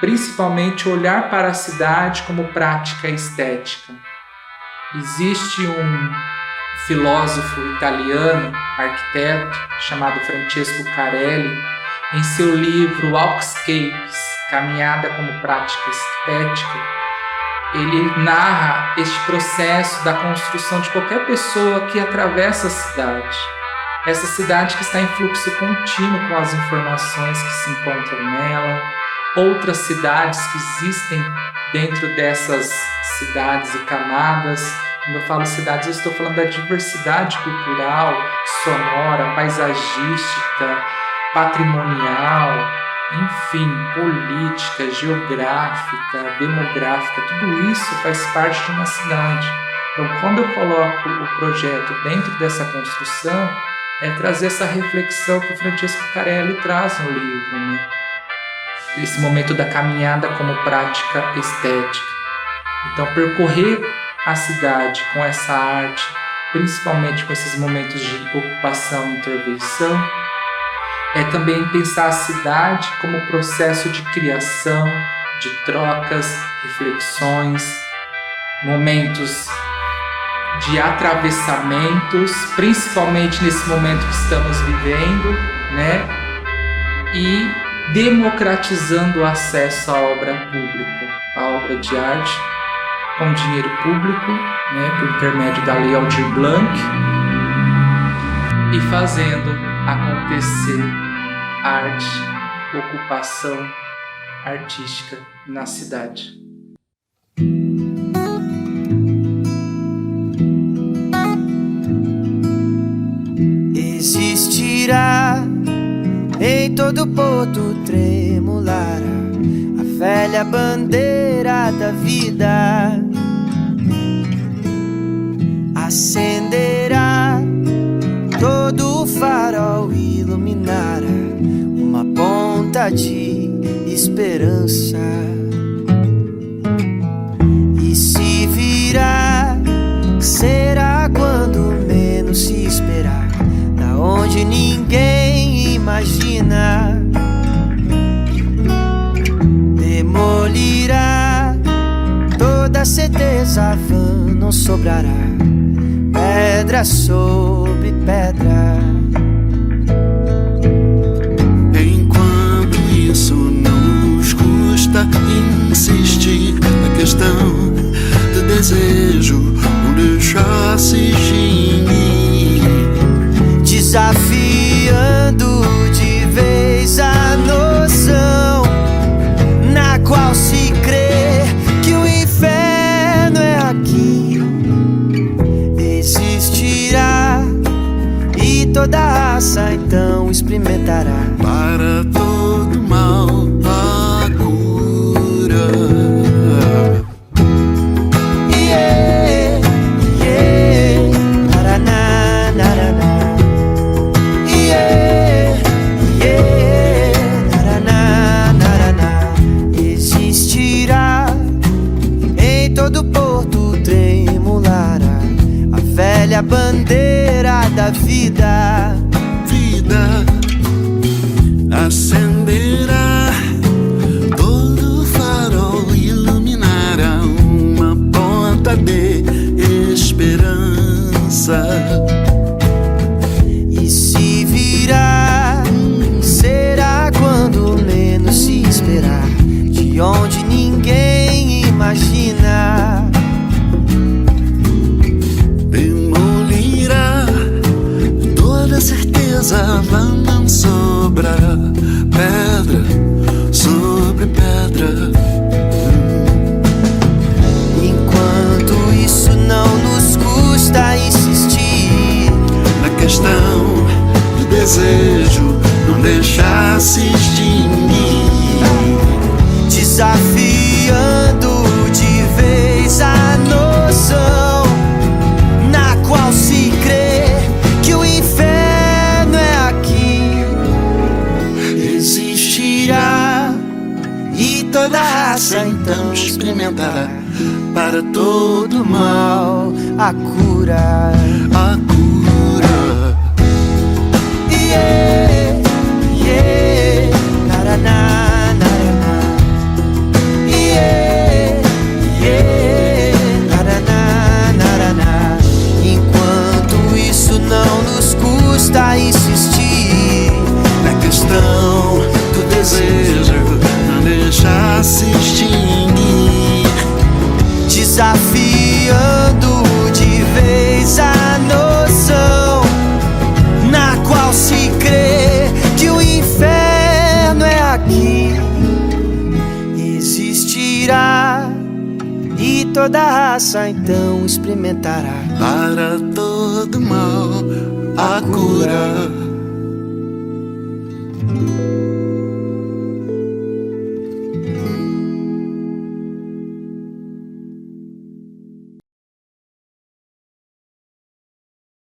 principalmente olhar para a cidade como prática estética. Existe um filósofo italiano, arquiteto, chamado Francesco Carelli, em seu livro Walkscapes, Caminhada como Prática Estética, ele narra este processo da construção de qualquer pessoa que atravessa a cidade. Essa cidade que está em fluxo contínuo com as informações que se encontram nela, outras cidades que existem dentro dessas cidades e camadas. Quando eu falo cidades, eu estou falando da diversidade cultural, sonora, paisagística, patrimonial, enfim, política, geográfica, demográfica, tudo isso faz parte de uma cidade. Então, quando eu coloco o projeto dentro dessa construção, é trazer essa reflexão que o Francesco Carelli traz no livro, né? Esse momento da caminhada como prática estética. Então, percorrer a cidade com essa arte, principalmente com esses momentos de ocupação e intervenção, é também pensar a cidade como processo de criação, de trocas, reflexões, momentos de atravessamentos, principalmente nesse momento que estamos vivendo, né? E democratizando o acesso à obra pública, à obra de arte, com dinheiro público, né, por intermédio da Lei Aldir Blanc, e fazendo acontecer arte, ocupação artística na cidade. Existirá em todo porto tremulará a velha bandeira da vida, acenderá todo o farol, iluminará uma ponta de esperança. E se virá, será quando menos se esperar, da onde ninguém imagina. Demolirá toda certeza vã, não sobrará pedra sobre pedra. Enquanto isso não nos custa insistir na questão do desejo, não deixar se extinguir, desafiando de vez a noção na qual se crê que o inferno é aqui. Existirá e toda raça então experimentará para todo mal a cura. Yeah, yeah, naraná, naraná. Yeah, yeah, naraná, naraná. Existirá em todo porto tremulará a velha bandeira da vida. Vida acenderá, todo farol iluminará uma ponta de esperança. desejo não deixar se extinguir, desafiando de vez a noção na qual se crê que o inferno é aqui. existirá, e toda raça então experimentará para todo mal A cura. a cura. Yeah, yeah, naraná, naraná. Yeah, yeah, naraná, naraná. Enquanto isso não nos custa insistir Na questão do desejo não deixar se extinguir, desafiando de vez a noção na qual se crê que o inferno é aqui. Existirá, e toda raça então experimentará para todo mal a cura.